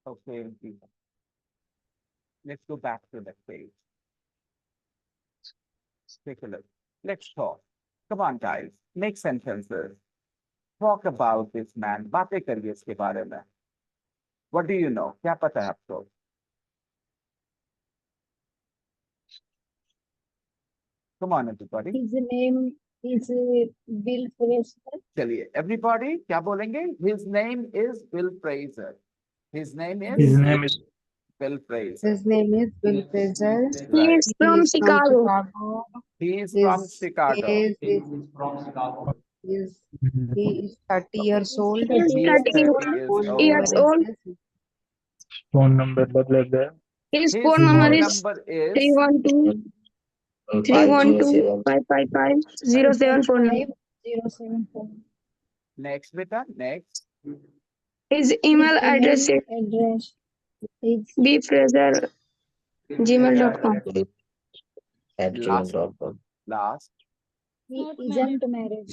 Okay, let's go back to the page. Take a look. Let's talk. Come on, guys. Make sentences. Talk about this man. बातें करिए इसके बारे में. What do you know? क्या पता है आपको? Come on, everybody. His name is Bill Fraser. चलिए, everybody, क्या बोलेंगे? His name is Bill Fraser. His name His is name is Bill Fraser. His name is Bill Fraser. He Right. is from Chicago. He is from His Chicago. age is he is 30 years old. He is He is 30 30 years years old. old. phone number बदल दे. His His phone number phone is number is 312 312 555 0749. 074. next, beta. Next. His email address is Address is bfraser@gmail.com. at Last. gmail.com. Last. he isn't married.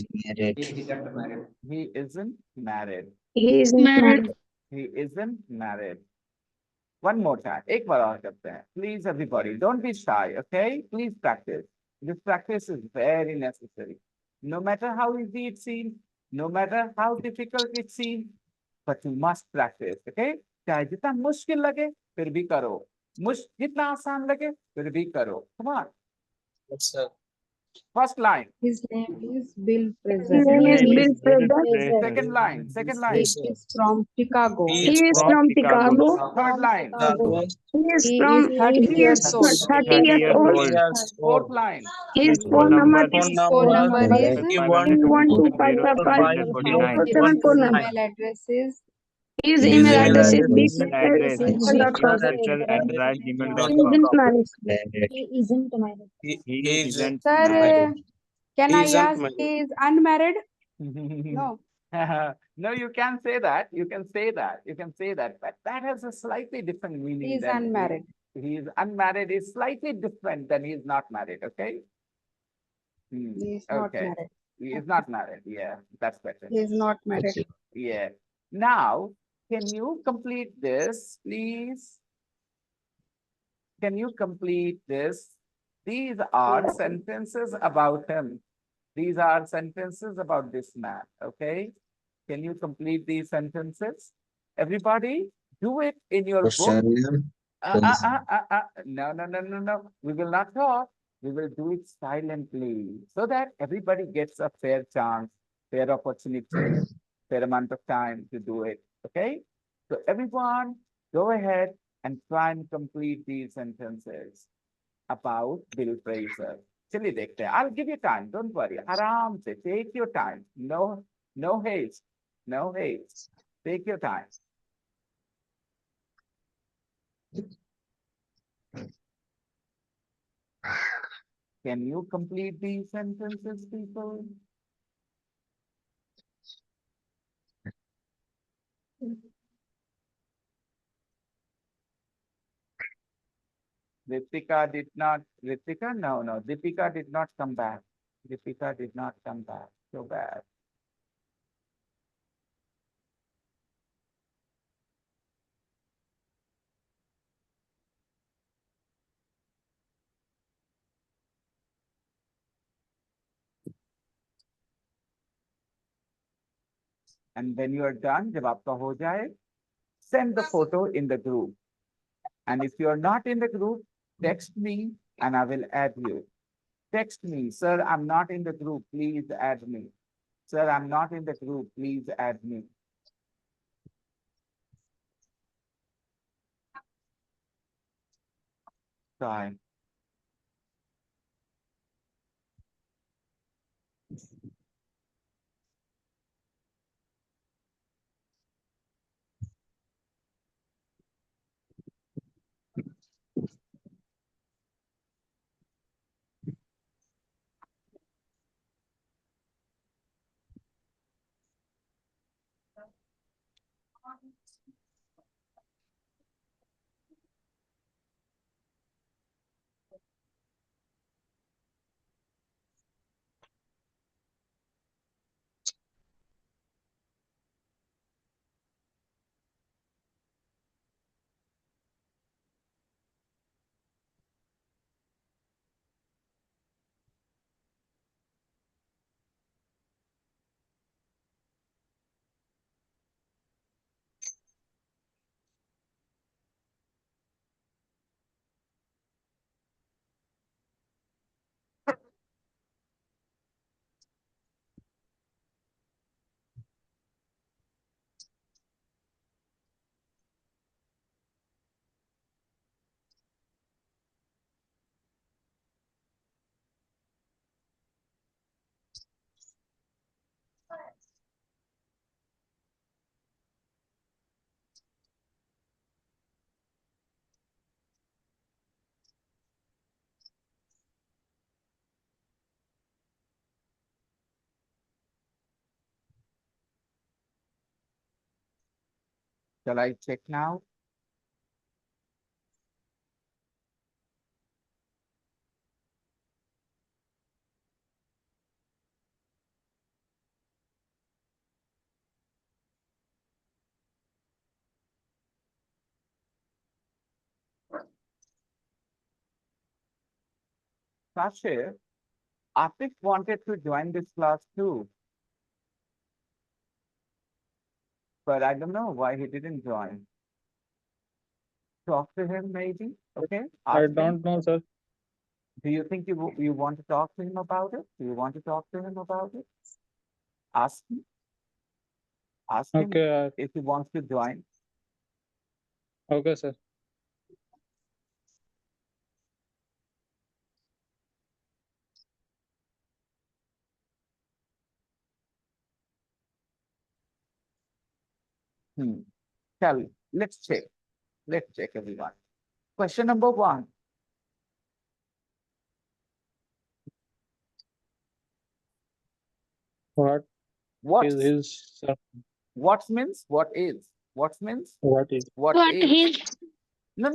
He isn't married. He is married. He isn't married. One more time. एक बार और करते हैं. Please, everybody, don't be shy, okay? Please practice. This practice is very necessary. No matter how easy it seems, no matter how difficult it seems, but you must practice, okay? चाहे जितना मुश्किल लगे, फिर भी करो. जितना आसान लगे, फिर भी करो. Come on. Yes, sir. First line. His name is Bill His Fraser. name is Name Bill is Bill Fraser. Fraser. Second line. Second He line. is from Chicago. He is from Chicago. Third line. He is He from is 30 years old. 30 years 30 old. years Fourth old. line. His Phone phone number number is Phone number is 12555 His 749. email address is His email address is Email address bfraser@gmail.com. He bfraser@gmail.com. isn't married. he isn't married. He isn't Sir, married. can I isn't ask married. he is unmarried? No. No, you can say that. You can say that. You can say that. But that has a slightly different meaning. He is than unmarried. He is unmarried is slightly different than he is not married. Okay. He is not Okay. married. He is not married. Yeah, that's better. He is not married. Yeah. Now, can you complete this, please? Can you complete this? These are sentences about him. These are sentences about this man. Okay. Can you complete these sentences? Everybody, do it in your book. Question. No, no, no, no, no. We will not talk. We will do it silently so that everybody gets a fair chance, fair opportunity, fair amount of time to do it. Okay? So everyone, go ahead and try and complete these sentences about Bill Fraser. चलिए देखते हैं. I'll give you time. Don't worry. आराम से. Take your time. No, no haste. No haste. Take your time. Can you complete these sentences, people? Ritika did not, Ritika? No, no. Deepika did not come back. Deepika did not come back. So bad. And when you are done, जब आपका हो जाए, send the photo in the group. And if you are not in the group, text me and I will add you. Text me, sir, I'm not in the group. Please add me. Sir, I'm not in the group. Please add me. Try. Shall I check now? Kashif, Atif wanted to join this class too, but I don't know why he didn't join. Talk to him maybe, okay? I Ask him. don't know, sir. Do you think you want to talk to him about it? Do you want to talk to him about it? Ask him. Ask him Okay, if he wants to join. okay, sir. Shall let's check. Let's check everyone. Question number 1. What What is his surname? what means what is? What means What is? what What is? is No.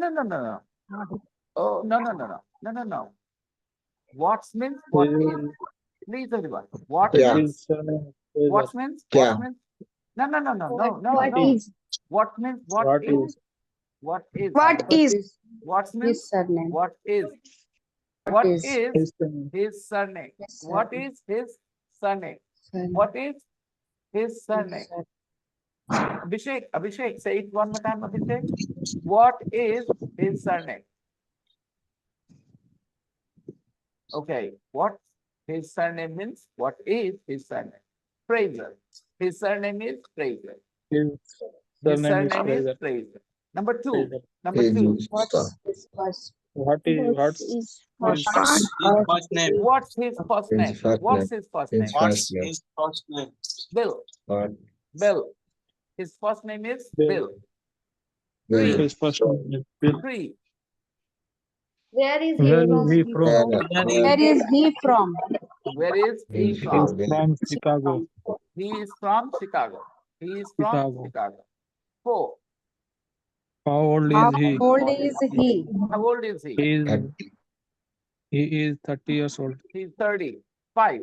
Oh, no. What means what is? His, Please, everyone. What Yeah. means? his surname is What means? Yeah. What means? No. What No. is What means what What is? is? What is? what is What means his surname? what is? What What is is His surname. his surname? his What surname? is his surname? Surname. What is his His surname? surname. Abhishek, say it one more time, Abhishek. What is his surname? Okay, what his surname means? What is his surname? Fraser. His surname is Fraser. His His surname is surname is Fraser. Fraser. Number 2. Fraser. Number Is 2. What's his first? What is? What's is his What's his What's his first His name? first What's name. his first His name? first name. first name? Bill. What? Bill. His first name is Bill. Bill. Will. his first name is Bill? 3. Where is Where is he from? Where is he from? Where is he He's from? He's from Chicago. He is from Chicago. He is from Chicago. Chicago. 4. How old How is he? old is he? How old is he? He is 30 years old. He's 30. 5.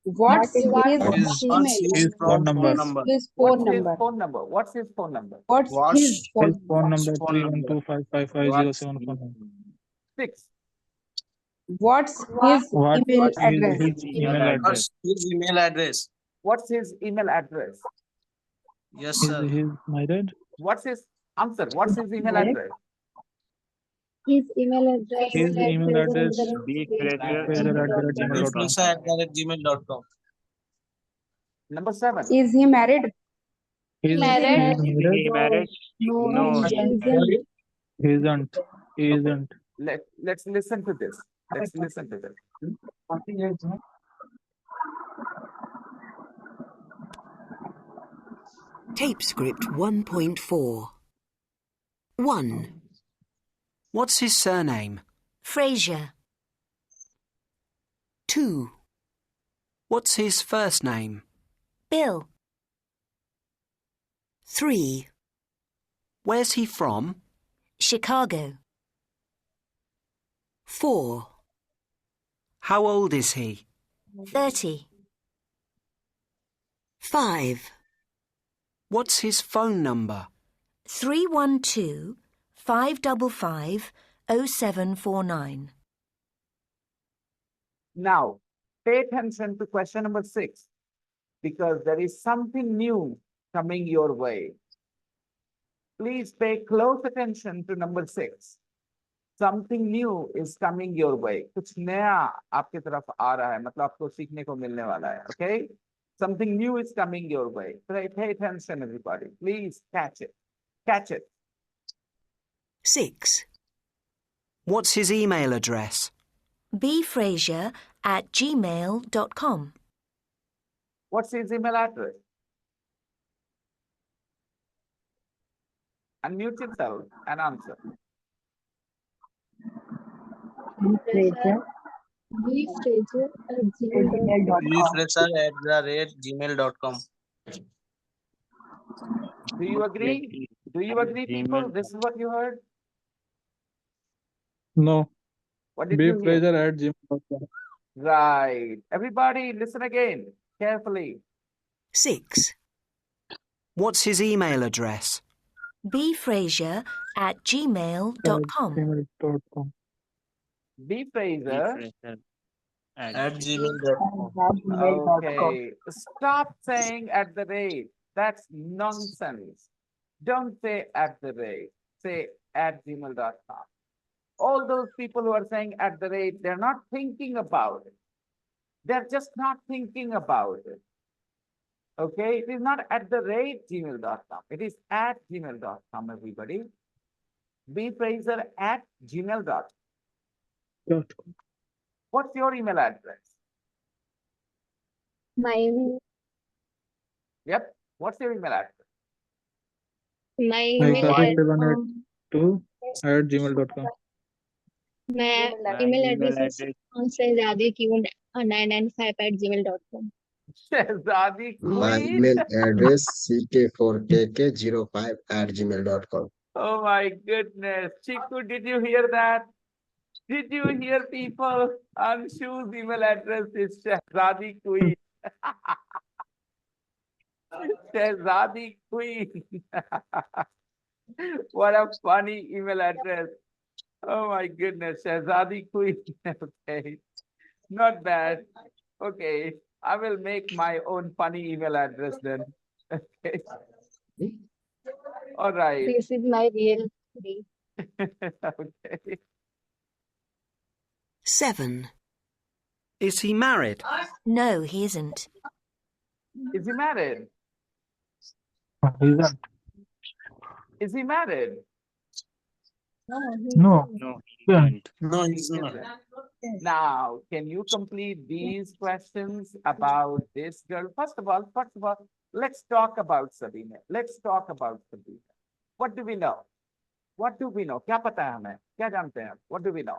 What's his His email? phone number. His What's phone his number. phone number? What's his phone number? What's his His phone phone number? number 312555074. 6. What's his What email is address? his email address? His email address? What's his email address? Yes, Is sir. he married? What's his answer? What's his email address? his email address? His email address Fraser@gmail.com. fraser@gmail.com. Number 7. Is he married? Is Married? he married? No, he isn't. He isn't. He isn't. Let's listen to this. Let's listen to this. Tape script 1.4. 1. What's his surname? Fraser. 2. What's his first name? Bill. 3. Where's he from? Chicago. 4. How old is he? 30. 5. What's his phone number? 312-555-0749. Now, pay attention to question number 6, because there is something new coming your way. Please pay close attention to number 6. Something new is coming your way. कुछ नया आपके तरफ आ रहा है, मतलब आपको सीखने को मिलने वाला है. Okay? Something new is coming your way. Pay attention, everybody. Please catch it. Catch it. 6. What's his email address? bfraser@gmail.com. What's his email address? Unmute yourself and answer. Fraser@gmail.com. Do you agree? Do you agree, people? This is what you heard? No. What did you hear? bfraser@gmail.com. Right. Everybody, listen again carefully. 6. What's his email address? bfraser@gmail.com. gmail.com. B Fraser. At gmail.com. Okay. Stop saying at the rate. That's nonsense. Don't say at the rate. Say at gmail.com. All those people who are saying at the rate, they're not thinking about it. They're just not thinking about it. Okay, it is not at the rate gmail.com. It is at gmail.com, everybody. bfraser@gmail.com. .com. What's your email address? My Yep. What's your email address? my email address, 3782@gmail.com. my email address is shehzadi995@gmail.com. Shehzadi My Queen. email address ck4kk05@gmail.com. Oh my goodness. Chiku, did you hear that? Did you hear, people? Anshu's email address is Shehzadi Queen. Shehzadi Queen. What a funny email address. Oh my goodness, Shehzadi Queen. Okay, not bad. Okay, I will make my own funny email address then. Okay. All right. This is my real name. Okay. 7. Is he married? No, he isn't. Is he married? Reason? Is he married? No. Isn't. No, he's not. Now, can you complete these questions about this girl? First of all, let's talk about Sabina. Let's talk about Sabina. What do we know? What do we know? क्या पता है हमें? क्या जानते हैं? What do we know?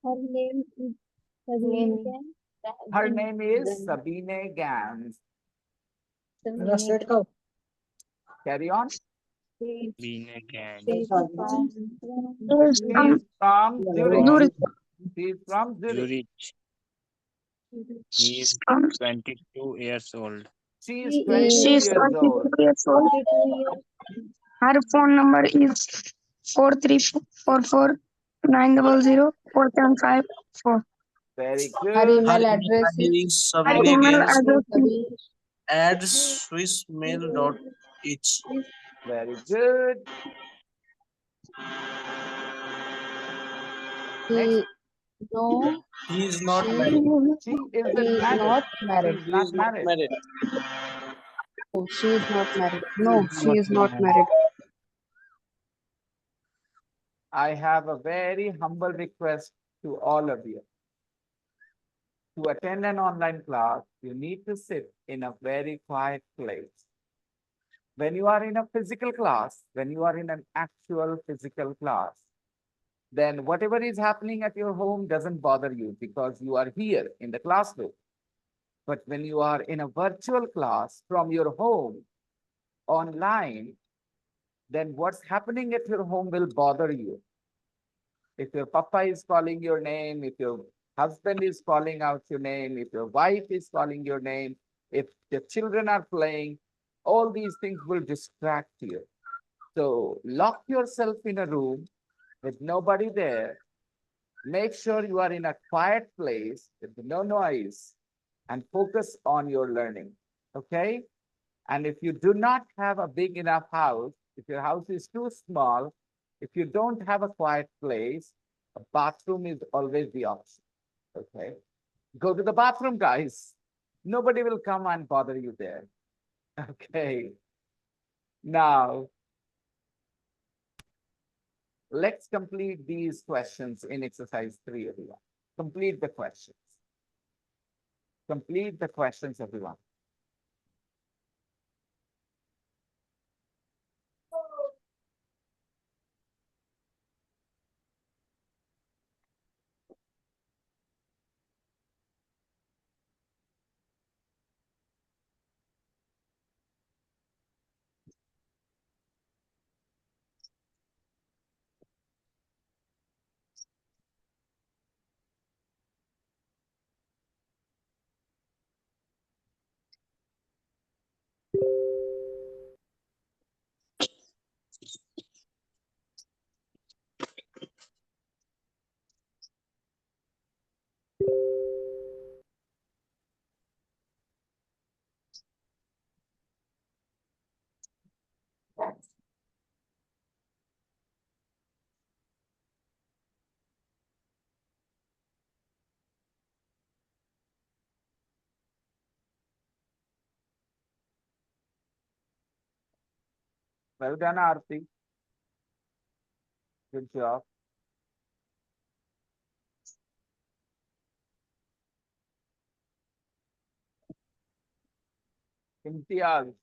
Her name is Sabine. Her name is Sabine Gans. Carry on. She's She's from Zurich. She's from Zurich. He is 22 years old. She is She 22 is years old. 22 years. Her phone number is 43449004754. Very Her good. email address is is Her Sabine email Gans address is at swissmail.ich. Very good. Next. no, He is not she married. She he isn't is married. not married. She's He not is not married. married. Oh, she is not married. No, she is not married. I have a very humble request to all of you. To attend an online class, you need to sit in a very quiet place. When you are in a physical class, when you are in an actual physical class, then whatever is happening at your home doesn't bother you because you are here in the classroom. But when you are in a virtual class from your home online, then what's happening at your home will bother you. If your papa is calling your name, if your husband is calling out your name, if your wife is calling your name, if the children are playing, all these things will distract you. So lock yourself in a room with nobody there. Make sure you are in a quiet place with no noise and focus on your learning. Okay? And if you do not have a big enough house, if your house is too small, if you don't have a quiet place, a bathroom is always the option. Okay? Go to the bathroom, guys. Nobody will come and bother you there. Okay. Now, let's complete these questions in exercise 3, everyone. Complete the questions. Complete the questions, everyone. Well done, Aarti. Good job. Imtiaz.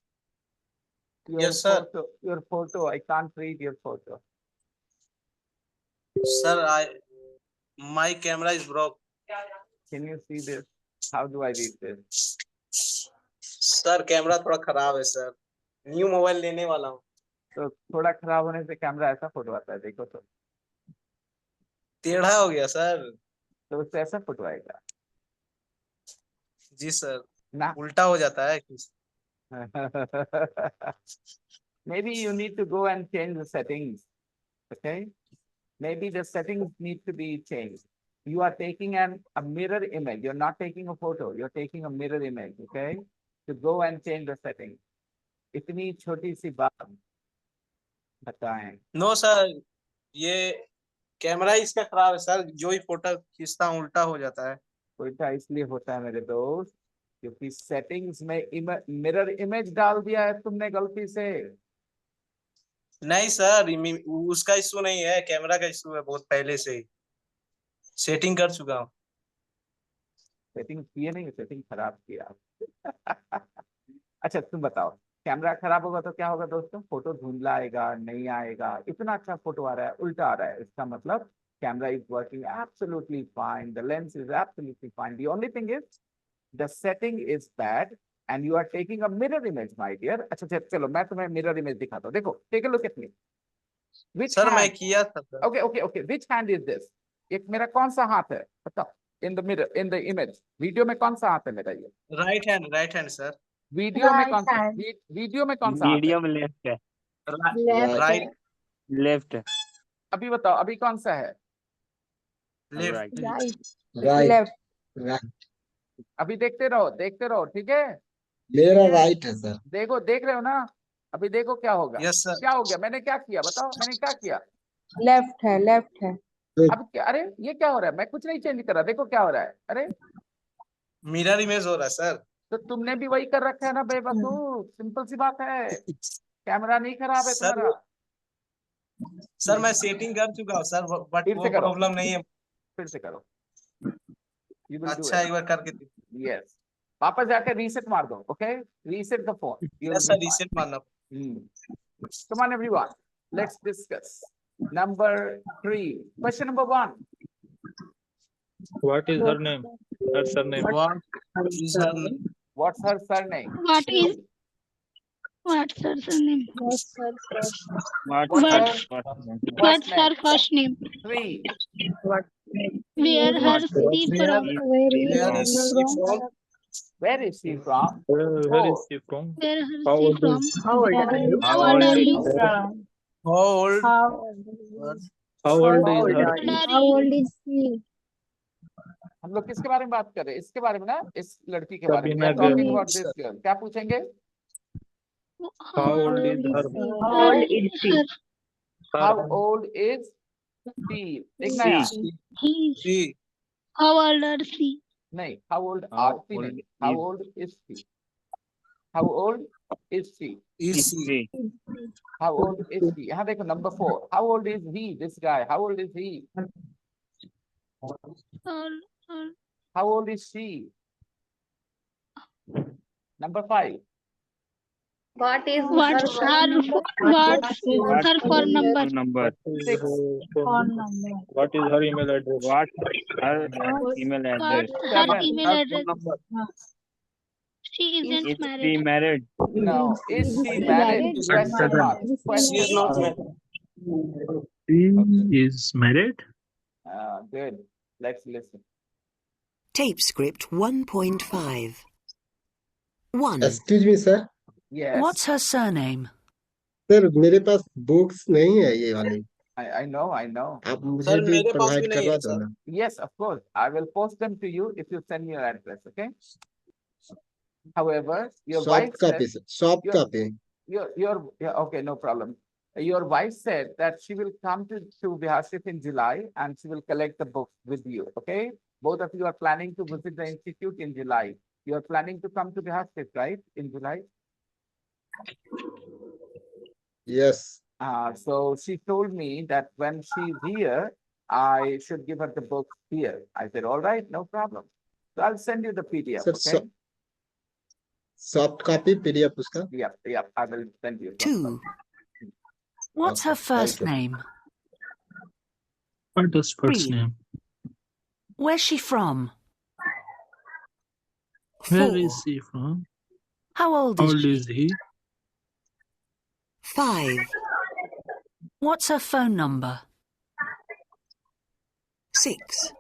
Yes, sir. Your photo. I can't read your photo. Sir, my camera is broke. Can you see this? How do I read this? Sir camera थोड़ा खराब है sir, new mobile लेने वाला हूँ। तो थोड़ा खराब होने से कैमरा ऐसा फोटो आता है, देखो तो। टेढ़ा हो गया सर। तो उससे ऐसा फोटो आएगा। जी सर, ना उल्टा हो जाता है। Maybe you need to go and change the settings. Okay? Maybe the settings need to be changed. You are taking a mirror image. You're not taking a photo. You're taking a mirror image. Okay? To go and change the settings. इतनी छोटी सी बात बताएं। No sir, ये camera ही इसका खराब है sir, जो ही photo खींचता हूँ उल्टा हो जाता है। उल्टा इसलिए होता है मेरे दोस्त, क्योंकि सेटिंग्स में मिरर इमेज डाल दिया है तुमने गलती से। नहीं सर, उसका इशू नहीं है, कैमरा का इशू है, बहुत पहले से ही सेटिंग कर चुका हूँ। सेटिंग किए नहीं, सेटिंग खराब किया। अच्छा तुम बताओ, कैमरा खराब होगा तो क्या होगा दोस्तों? फोटो धुंधला आएगा, नहीं आएगा। इतना अच्छा फोटो आ रहा है, उल्टा आ रहा है, इसका मतलब camera is working absolutely fine, the lens is absolutely fine, the only thing is the setting is bad and you are taking a mirror image my dear. अच्छा चलो मैं तुम्हें मिरर इमेज दिखाता हूँ, देखो, take a look at me. Which sir मैं hand? किया था sir. Okay. Which hand is this? एक मेरा कौन सा हाथ है बताओ? In the mirror, in the image, video में कौन सा हाथ है मेरा? ये राइट हैंड सर। वीडियो में कौन सा? hand. वीडियो में कौन सा हाथ है? मीडियम लेफ्ट है, Left. राइट लेफ्ट, अभी बताओ, अभी कौन सा है? Left Right. Right Left. Right अभी देखते रहो, ठीक है? मेरा राइट है सर। देखो, देख रहे हो ना? अभी देखो क्या होगा। Yes sir. क्या हो गया? मैंने क्या किया बताओ, मैंने क्या किया? Left है, left है। अब क्या? अरे ये क्या हो रहा है? मैं कुछ नहीं चेंज कर रहा, देखो क्या हो रहा है। अरे मिरर इमेज हो रहा है सर। तो तुमने भी वही कर रखा है ना बेवकूफ, सिंपल सी बात है। कैमरा नहीं खराब है सर तुम्हारा। सर मैं सेटिंग कर चुका हूँ सर, बट फिर वो से करो, प्रॉब्लम नहीं है। फिर से करो। You will do अच्छा, it. एक बार करके Yes. वापस जाके रीसेट मार दो, okay? Reset the phone. You will yes be sir, fine. Reset मारना। Come on, everyone. Let's discuss. Number 3. Question number 1. What is her name? Her surname. What is her name? What's her surname? What's her surname? What's her first? What's her What's her name? first name? 3. Where her What- she from? Where Where is she from? Where is she from? Where is she from? Where her How she old from? is How old are you? How old are you? How old? How old is How old is her? How old is she? हम लोग किसके बारे में बात कर रहे हैं? इसके बारे में ना, इस लड़की के बारे में। Sabina talking girl. About this girl. क्या पूछेंगे? How old is her? How old is she? How old is she? देखना यहाँ। He. She. How old are she? नहीं, how old How are she old नहीं, how is- old is she? How old is she? Is is she? she? How old is he? यहाँ देखो number 4. How old is he? This guy. How old is he? Old. How old is she? Number 5. What is What's her her number? what's her phone number? Number. What is 6. her Phone number. What is her email address? What her email address? What's her 7. email Her address? phone number. She isn't Is she married. married? No. Is she she married? married? Question mark. Is she She is Question not mark. married. She is married. Good. Let's listen. Tape script 1.5. 1. Excuse me sir. Yes. What's her surname? Sir मेरे पास books नहीं है ये वाली, I know. आप मुझे sir भी मेरे पास भी प्रोवाइड नहीं करवा है दो सर। ना। Yes, of course. I will post them to you if you send me your address. Okay. However, your soft wife said. Copy sir, soft your- copy. Yeah, okay, no problem. Your wife said that she will come to Bihashif in July and she will collect the books with you. Okay, both of you are planning to visit the institute in July. You are planning to come to Bihashif, right? In July. Yes. So she told me that when she's here, I should give her the book here. I said, all right, no problem. So I'll send you the PDF, Sir, okay? soft copy PDF उसका. Yeah, I will send you. 2. What's her Okay, first thank you. name? What is first 3. name? Where's she from? Where 4. is he from? How old How is old she? is he? 5. What's her phone number? 6.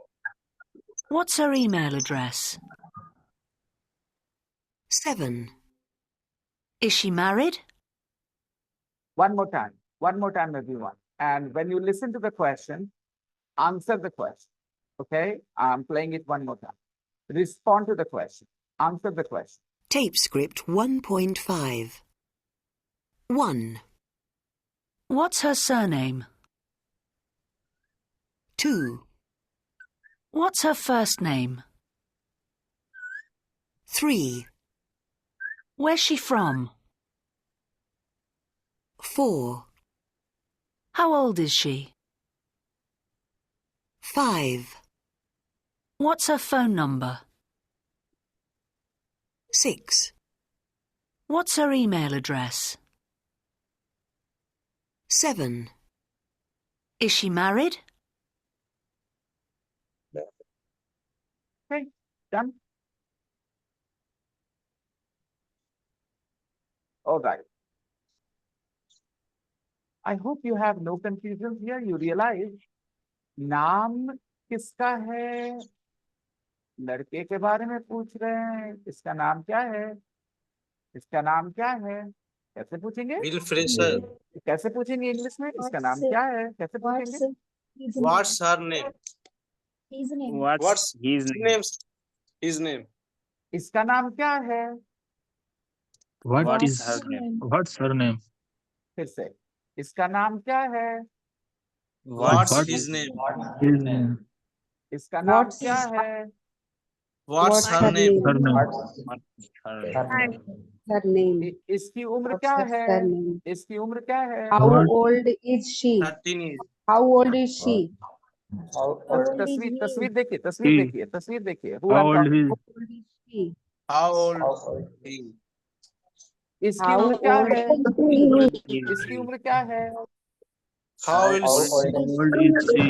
What's her email address? 7. Is she married? One more time, everyone. And when you listen to the question, answer the question, okay? I'm playing it one more time. Respond to the question, answer the question. Tape script 1.5. 1. What's her surname? 2. What's her first name? 3. Where's she from? 4. How old is she? 5. What's her phone number? 6. What's her email address? 7. Is she married? Okay, done. All right. I hope you have no confusion here. You realize नाम किसका है? लड़के के बारे में पूछ रहे हैं। इसका नाम क्या है? इसका नाम क्या है? कैसे पूछेंगे? विलफ्रेड सर, कैसे पूछेंगे इंग्लिश में? इसका नाम क्या है? कैसे पूछेंगे? What's her name? What's his name? His name. इसका नाम क्या है? What is her name? what's her name? फिर से, इसका नाम क्या है? What's What his is name? his name? इसका नाम What's क्या his- है? What's her name? Her name. Her name. इसकी उम्र What's क्या her है? surname? इसकी उम्र क्या है? How What? old is she? 13 years. How old is she? तस्वीर देखिए, He. तस्वीर देखिए। Who How I'm old talking- is How old is she? How old he? इसकी How उम्र क्या old है? इसकी उम्र क्या है? How old is she?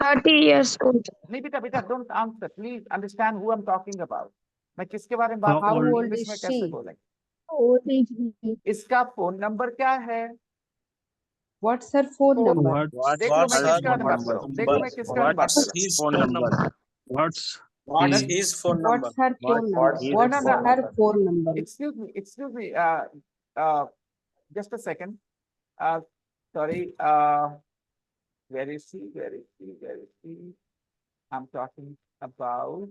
30 years old. नहीं बेटा, don't answer. Please understand who I'm talking about. मैं किसके बारे में बात How कर रहा हूँ? old इंग्लिश is में कैसे she? बोलेंगे? Old is he? इसका फोन नंबर क्या है? What's her phone number? What? देख लो मैं What's her किसके बारे में बात कर रहा हूँ। देख लो मैं किसके बारे में बात कर What's रहा हूँ। his phone number? What's What's he? his phone number? What's her phone number? What's What's his phone her phone number? Excuse me. Just a second. Sorry. Where is she? I'm talking about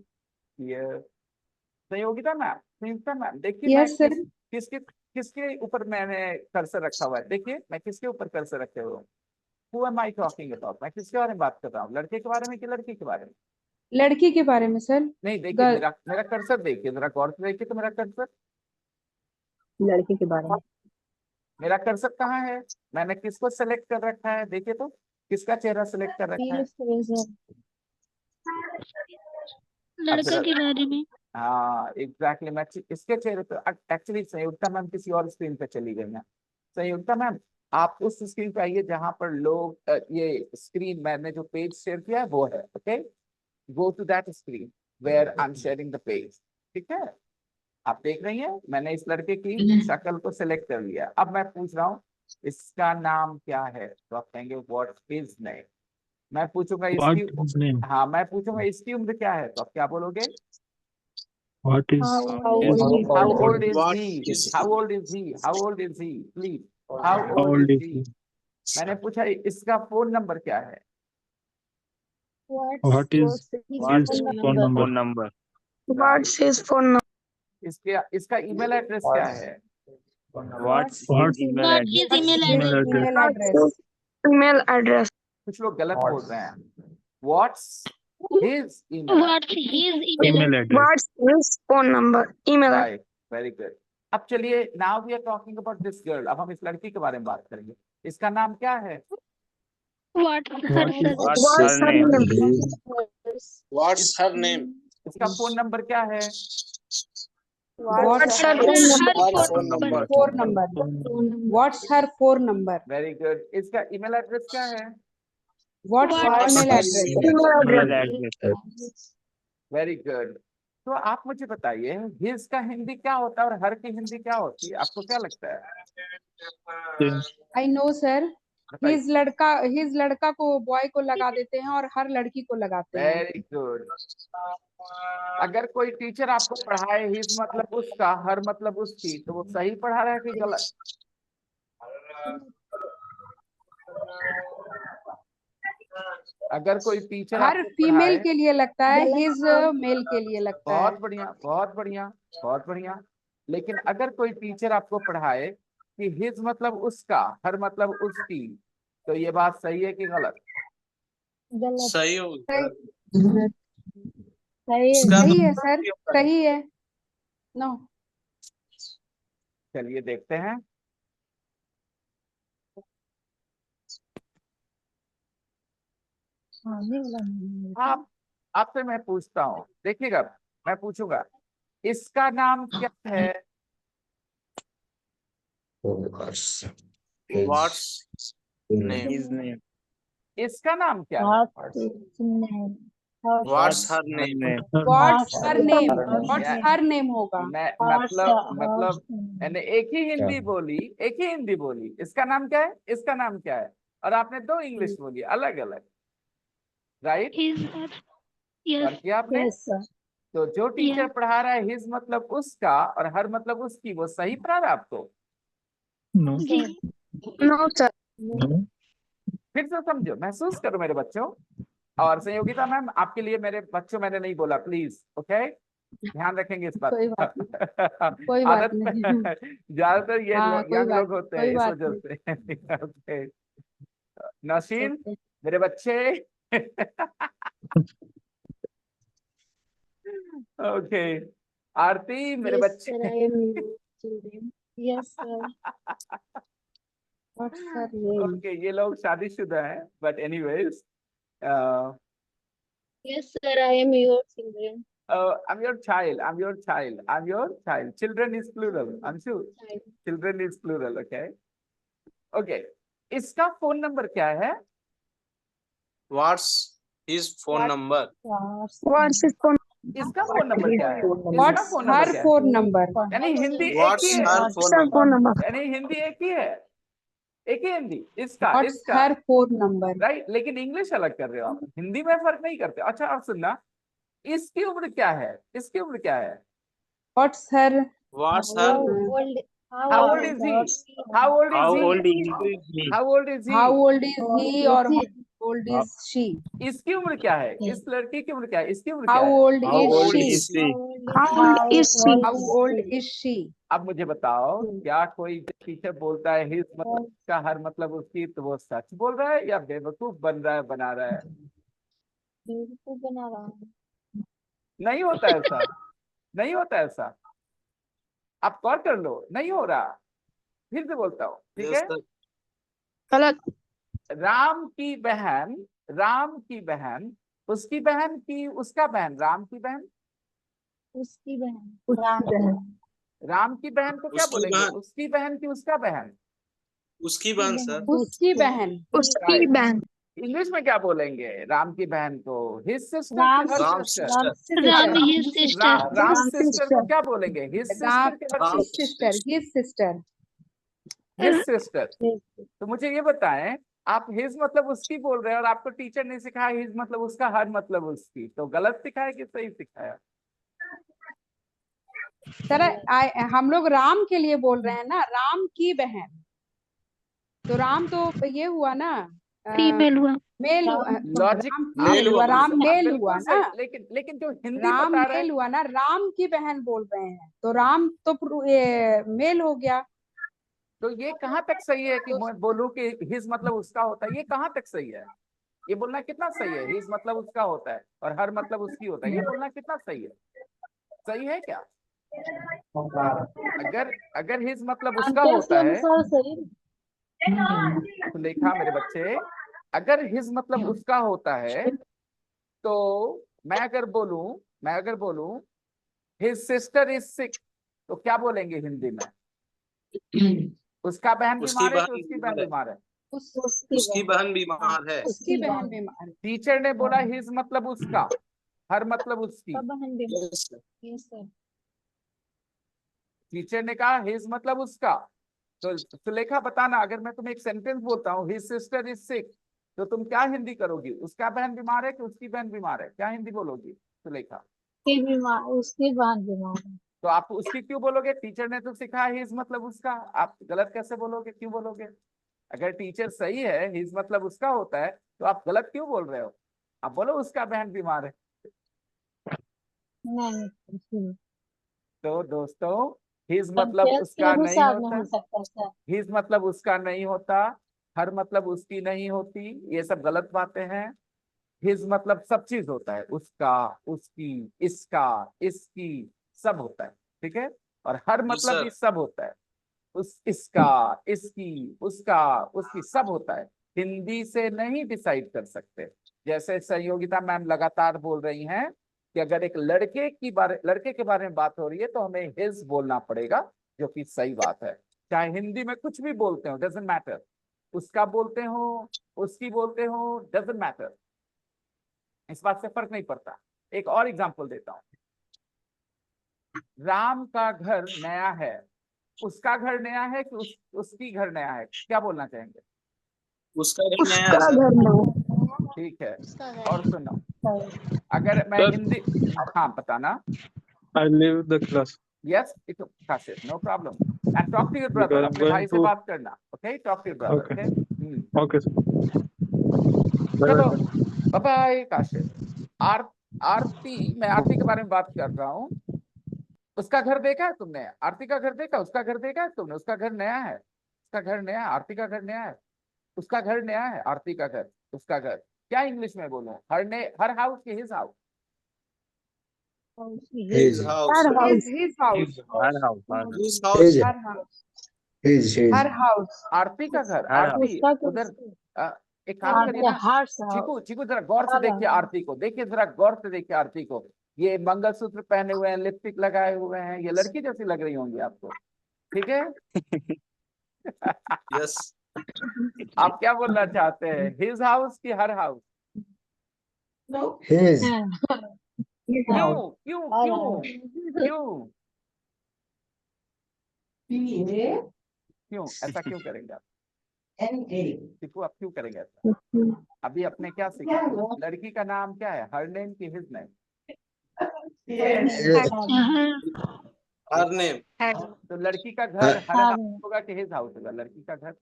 here. Sanyogita ma'am, देखिए मैं Yes, sir. किसके ऊपर मैंने cursor रखा हुआ है? देखिए मैं किसके ऊपर कर्सर रखे हुए हूँ? Who am I talking about? मैं किसके बारे में बात कर रहा हूँ? लड़के के बारे में कि लड़की के बारे में? लड़की के बारे में सर। नहीं देखिए, Girl. मेरा कर्सर देखिए, जरा गौर से देखिए तो मेरा कर्सर लड़की के बारे में। मेरा कर्सर कहाँ है? मैंने किसको सेलेक्ट कर रखा है? देखिए तो किसका चेहरा सेलेक्ट कर रखा है? लड़का के बारे में। हाँ एग्जैक्टली, मैं इसके चेहरे पे एक्चुअली संयुक्ता मैम किसी और स्क्रीन पे चली गई हैं। संयुक्ता मैम आप उस स्क्रीन पे आइए जहां पर लोग ये स्क्रीन मैंने जो पेज शेयर किया है वो है। Okay, go to that screen where I am sharing the page. ठीक है, आप देख रही हैं मैंने इस लड़के की शक्ल को सिलेक्ट कर लिया। अब मैं पूछ रहा हूँ इसका नाम क्या है? तो आप कहेंगे व्हाट इज नेम। मैं पूछूंगा What इसकी, is name? हाँ मैं पूछूंगा इसकी उम्र क्या है? तो आप क्या बोलोगे? What is How old is What he? is How he? old is he? How old is he? Please. How how old old is is he? he? मैंने पूछा इसका फोन नंबर क्या है? What is his phone number? Phone number. What's his phone number? इसका email address क्या है? What's What? his email What address? is email Email address? address. Email address. Email address. कुछ लोग गलत बोल रहे हैं। What's his email? What's his email Email address? address. What's his phone number? Email address. Right, very good. अब चलिए, now we are talking about this girl, अब हम इस लड़की के बारे में बात करेंगे। इसका नाम क्या है? What What's her name? What's her name? इसका फोन नंबर क्या है? What's her phone number? phone number? What's her phone number? Very good. इसका ईमेल एड्रेस क्या है? What's her email address? Email address. Very good. तो आप मुझे बताइए, हिज का हिंदी क्या होता है और हर की हिंदी क्या होती है? आपको क्या लगता है? I know sir. बताइए। हिज लड़का को बॉय को लगा देते हैं और हर लड़की को लगाते हैं। Very good. अगर कोई टीचर आपको पढ़ाए हिज मतलब उसका, हर मतलब उसकी, तो वो सही पढ़ा रहा है कि गलत? अगर कोई टीचर हर आपको फीमेल पढ़ाए, के लिए लगता है, हिज मेल के लिए लगता है। बहुत बढ़िया, बहुत बढ़िया, बहुत बढ़िया। लेकिन अगर कोई टीचर आपको पढ़ाए कि हिज मतलब उसका, हर मतलब उसकी, तो ये बात सही है कि गलत? सही हो सही है सर, सही है। नो चलिए देखते हैं। आप आपसे मैं पूछता हूँ, देखिएगा, मैं पूछूंगा, इसका नाम क्या है? What's name? His name. इसका नाम क्या है? What's her name? What's her name, Yeah. What's her name होगा। मैं मतलब मैंने एक ही हिंदी बोली, एक ही हिंदी बोली, इसका नाम क्या है, इसका नाम क्या है, और आपने दो इंग्लिश बोली अलग अलग, राइट? और किया आपने? तो जो टीचर पढ़ा रहा है हिज मतलब उसका और हर मतलब उसकी, वो सही पढ़ा रहा है आपको? No. No sir. फिर से समझो, महसूस करो मेरे बच्चों। और संयोगिता मैम, आपके लिए मेरे बच्चों मैंने नहीं बोला, प्लीज, ओके? ध्यान रखेंगे इस बात कोई का। बात कोई बात आदत में नहीं। ज्यादातर ये हाँ, कोई यंग बात लोग होते हैं, कोई इस बात वजह से। Okay Nausheen, Okay. मेरे बच्चे। ओके आरती, मेरे बच्चे। Yes, sir. What's her name? Okay ये लोग शादीशुदा हैं, but anyways, Yes, sir. I am your children. I'm your child, I'm your child, I'm your child. Children is plural, I'm sure. Children is plural, okay? Okay. इसका phone number क्या है? What's his phone number? What's his phone? इसका phone number क्या है? इसका What's phone number her क्या है? phone number? यानी हिंदी एक What's ही है, her phone number? यानी हिंदी एक ही है, एक ही हिंदी, इसका What's इसका, her phone number? राइट? लेकिन इंग्लिश अलग कर रहे हो आप, हिंदी में फर्क नहीं करते। अच्छा आप सुनना, इसकी उम्र क्या है? इसकी उम्र क्या है? What's her What's her? How old is he? How old is How he? old is he? How old is he? how old is he or how old is she? इसकी उम्र क्या है? इस लड़की की उम्र क्या है? इसकी उम्र क्या How है? old How is old she? is he? How old is she? How old is she? अब मुझे बताओ, क्या कोई टीचर बोलता है हिज मतलब का, हर मतलब उसकी, तो वो सच बोल रहा है या बेवकूफ बन रहा है, बना रहा है? बना रहा हूँ। नहीं होता ऐसा, नहीं होता ऐसा, आप गौर कर लो, नहीं हो रहा। फिर से बोलता हूँ, ठीक Yes, है? sir. गलत। राम की बहन, राम की बहन, उसकी बहन की, उसका बहन, राम की बहन, उसकी बहन। राम की बहन को क्या उसकी बोलेंगे? बहन। उसकी बहन की उसका बहन, उसकी बहन सर। उसकी बहन। उसकी बहन। इंग्लिश में क्या बोलेंगे राम की बहन को? His sister, Ram her Ram sister. sister. Ram his sister. Ram sister को क्या बोलेंगे? His Ram sister, Ram his sister, his sister. His sister. तो मुझे ये बताएं, आप हिज मतलब उसकी बोल रहे हैं और आपको टीचर ने सिखाया हिज मतलब उसका, हर मतलब उसकी, तो गलत सिखाया कि सही सिखाया? सर हम लोग राम के लिए बोल रहे हैं ना, राम की बहन, तो राम तो ये हुआ ना, फीमेल हुआ। मेल हुआ, लॉजिक राम मेल फीमेल हुआ, हुआ, राम मेल बिल्कुल हुआ सही, ना, लेकिन जो हिंदी राम बता रहा है, मेल हुआ ना, राम की बहन बोल रहे हैं, तो राम तो ये मेल हो गया। तो ये कहाँ तक सही है कि मैं बोलूं कि हिज मतलब उसका होता है? ये कहाँ तक सही है? ये बोलना कितना सही है? हिज मतलब उसका होता है और हर मतलब उसकी होता है, ये बोलना कितना सही है? सही है क्या? अगर अगर हिज मतलब उसका होता है, तो लिखा मेरे बच्चे, अगर हिज मतलब उसका होता है, तो मैं अगर बोलूं हिज सिस्टर इज सिक, तो क्या बोलेंगे हिंदी में? उसका बहन उसकी बीमार है कि बहन उसकी बहन बीमार है? उसकी बहन बीमार है। उसकी बहन बीमार है। टीचर ने बोला हिज मतलब उसका, हर मतलब उसकी। बहन बीमार। Yes, sir. Yes sir. Teacher ने कहा हिज मतलब उसका, तो सुलेखा बताना, अगर मैं तुम्हें एक सेंटेंस बोलता हूँ हिज सिस्टर इज सिक, तो तुम क्या हिंदी करोगी? उसका बहन बीमार है कि उसकी बहन बीमार है, क्या हिंदी बोलोगी सुलेखा? उसकी बीमार, उसकी बहन बीमार है। तो आप उसकी क्यों बोलोगे? टीचर ने तो सिखाया हिज मतलब उसका, आप गलत कैसे बोलोगे, क्यों बोलोगे? अगर टीचर सही है, हिज मतलब उसका होता है, तो आप गलत क्यों बोल रहे हो? आप बोलो उसका बहन बीमार है। नहीं, तो दोस्तों हिज मतलब कंपेयर उसका के नहीं हिसाब होता, नहीं हो सकता सर। हिज मतलब उसका नहीं होता, हर मतलब उसकी नहीं होती, ये सब गलत बातें हैं। हिज मतलब सब चीज होता है, उसका, उसकी, इसका, इसकी, सब होता है, ठीक है? और हर जी मतलब सर। भी सब होता है, उस, इसका, इसकी, उसका, उसकी, सब होता है। हिंदी से नहीं डिसाइड कर सकते। जैसे संयोगिता मैम लगातार बोल रही हैं कि अगर एक लड़के के बारे में बात हो रही है, तो हमें हिज बोलना पड़ेगा, जो कि सही बात है। चाहे हिंदी में कुछ भी बोलते हो, डजेंट मैटर, उसका बोलते हो, उसकी बोलते हो, डजेंट मैटर, इस बात से फर्क नहीं पड़ता। एक और एग्जांपल देता हूं, राम का घर नया है, उसका घर नया है कि उसकी घर नया है, क्या बोलना चाहेंगे? उसका घर नया है सर। ठीक है। उसका और घर सुनो, अगर मैं Sir. हिंदी, हाँ बताना। I leave the class yes it Kashif, no problem, and talk to your brother, because I'm अपने भाई going से to. बात करना, okay? Talk to your brother, Okay. Okay? Okay, sir. Bye चलो, bye, sir. Bye bye Kashif. Aarti, मैं आरती के बारे में बात कर रहा हूँ। उसका घर देखा है तुमने? आरती का घर देखा, उसका घर देखा है तुमने? उसका घर नया है, उसका घर नया है, आरती का घर नया है, उसका घर नया है, आरती का घर, उसका घर। क्या इंग्लिश में बोलूं? हर हाउस की his house? His his house. His house, her house her His house. His her house, his her house. Aarti का घर, हर आरती उसका घर उधर, एक काम करिए ना, हार चीकू चीकू जरा गौर से देखिए आरती को, देखिए जरा गौर से देखिए आरती को। ये मंगलसूत्र पहने हुए हैं, लिपस्टिक लगाए हुए हैं, ये लड़की जैसी लग रही होंगी आपको, ठीक है? Yes. आप क्या बोलना चाहते हैं, हिज हाउस की हर हाउस? हिज क्यों क्यों क्यों क्यों क्यों ऐसा क्यों करेंगे आप? चीकू आप क्यों करेंगे ऐसा? अभी आपने क्या सीखा? लड़की का नाम क्या है, हर नेम की हिज नेम? Her name. तो लड़की का घर हर हाउस होगा कि हिज हाउस होगा? लड़की का घर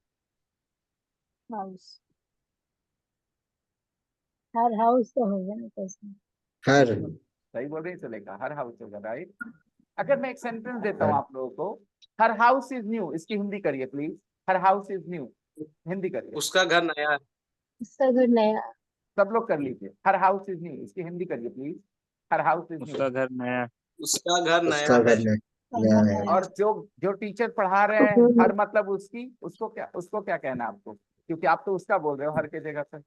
हाउस, हर हाउस तो होगा ना कैसे। हर सही बोल रही चलेगा, हर हाउस होगा, राइट? अगर मैं एक सेंटेंस देता हूँ आप लोगों को, हर हाउस इज न्यू, इसकी हिंदी करिए please. Her house is new, Hindi करिए, उसका घर नया है। उसका घर नया। सब लोग कर लीजिए। हर हाउस इज न्यू, इसकी हिंदी करिए प्लीज। हर हाउस इज उसका न्यू। घर नया उसका घर नया उसका है। घर नया है। और जो टीचर पढ़ा रहे हैं, हर मतलब उसकी, उसको क्या कहना है आपको? क्योंकि आप तो उसका बोल रहे हो हर की जगह पे।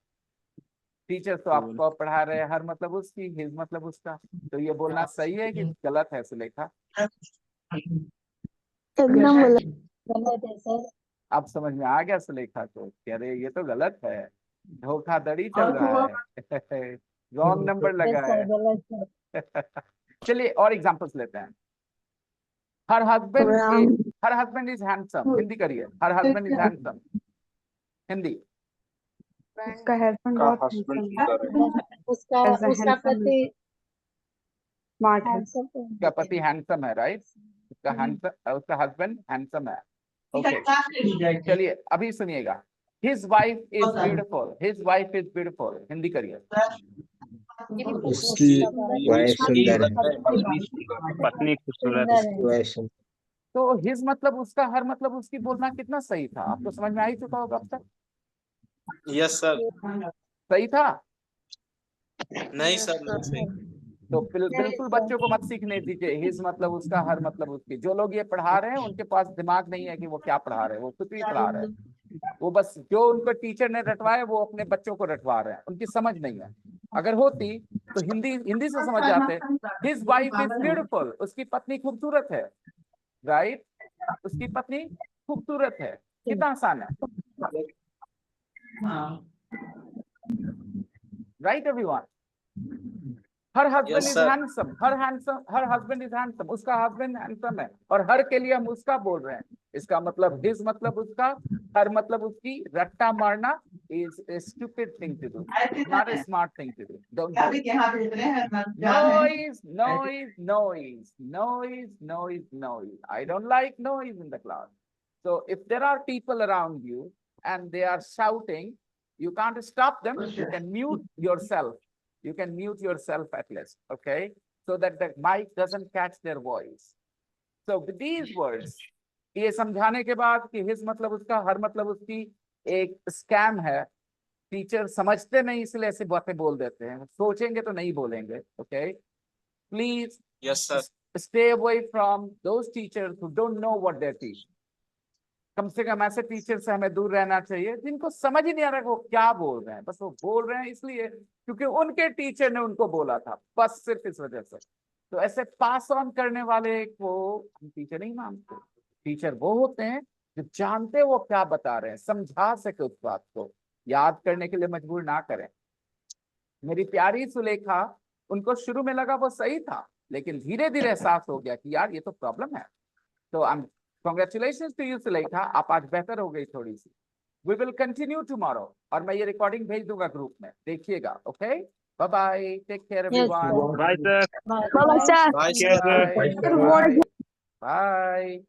टीचर तो आपको पढ़ा रहे हैं, हर मतलब उसकी, हिज मतलब उसका। तो ये बोलना सही है कि गलत है सुलेखा? एकदम गलत है सर। अब समझ में आ गया सुलेखा को कि अरे ये तो गलत है, धोखाधड़ी चल रहा है, रॉन्ग नंबर लगा यस सर, है। गलत है। चलिए और एग्जांपल्स लेते हैं। Her husband is handsome, Hindi करिए। Her husband is handsome, Hindi. उसका हस्बैंड बहुत हैंडसम है, उसका As a उसका handsome पति स्मार्ट है। हैंडसम उसका पति हैंडसम है, राइट? उसका हस्बैंड हैंडसम है, ओके। चलिए अभी सुनिएगा, his wife is beautiful, his wife is beautiful, Hindi करिए। उसकी वाइफ सुंदर है। पत्नी खूबसूरत है। सुंदर है। वाइफ सुंदर। तो हिज मतलब उसका, हर मतलब उसकी बोलना कितना सही था? आपको समझ में आ ही चुका होगा अब तक। Yes sir. सही था? नहीं सर, नहीं सही। तो बिल्कुल बच्चों को मत सीखने दीजिए हिज मतलब उसका, हर मतलब उसकी। जो लोग ये पढ़ा रहे हैं उनके पास दिमाग नहीं है कि वो क्या पढ़ा रहे हैं, वो कुछ भी पढ़ा रहे हैं। वो बस जो उनको टीचर ने रटवाया वो अपने बच्चों को रटवा रहे हैं, उनकी समझ नहीं है। अगर होती तो हिंदी से समझ जाते। हिज वाइफ इज ब्यूटीफुल, उसकी पत्नी खूबसूरत है, राइट, उसकी पत्नी खूबसूरत है। कितना आसान है, right everyone. Her husband Yes, is sir. Handsome, her husband is handsome, उसका हस्बैंड हैंडसम है, और हर के लिए हम उसका बोल रहे हैं। इसका मतलब हिज मतलब उसका, हर मतलब उसकी। रट्टा मारना is a stupid thing to do, not a smart thing to do. Don't do it. Noise, noise, noise, noise, noise, noise. I don't like noise in the class. So if there are people around you and they are shouting, you can't stop them. You can mute yourself. You can mute yourself at least, okay? So that the mic doesn't catch their voice. So with these words, ये समझाने के बाद कि his मतलब उसका, हर मतलब उसकी एक स्कैम है। टीचर समझते नहीं इसलिए ऐसे बातें बोल देते हैं, सोचेंगे तो नहीं बोलेंगे, okay? Please Yes, sir. stay away from those teachers who don't know what they're teaching. कम से कम ऐसे टीचर से हमें दूर रहना चाहिए जिनको समझ ही नहीं आ रहा वो क्या बोल रहे हैं, बस वो बोल रहे हैं इसलिए क्योंकि उनके टीचर ने उनको बोला था, बस सिर्फ इस वजह से। तो ऐसे पास ऑन करने वाले को हम टीचर नहीं मानते। टीचर वो होते हैं जो जानते वो क्या बता रहे हैं, समझा सके उस बात को, याद करने के लिए मजबूर ना करें। मेरी प्यारी सुलेखा, उनको शुरू में लगा वो सही था, लेकिन धीरे धीरे एहसास हो गया कि यार ये तो प्रॉब्लम है। तो I am Congratulations to you, Sulekha, आप आज बेहतर हो गई थोड़ी सी। We will continue tomorrow, और मैं ये रिकॉर्डिंग भेज दूंगा ग्रुप में, देखिएगा, okay? Bye bye, take care everyone. Bye, sir. Bye. Bye, sir. Bye, Yes, sir. sir. Bye.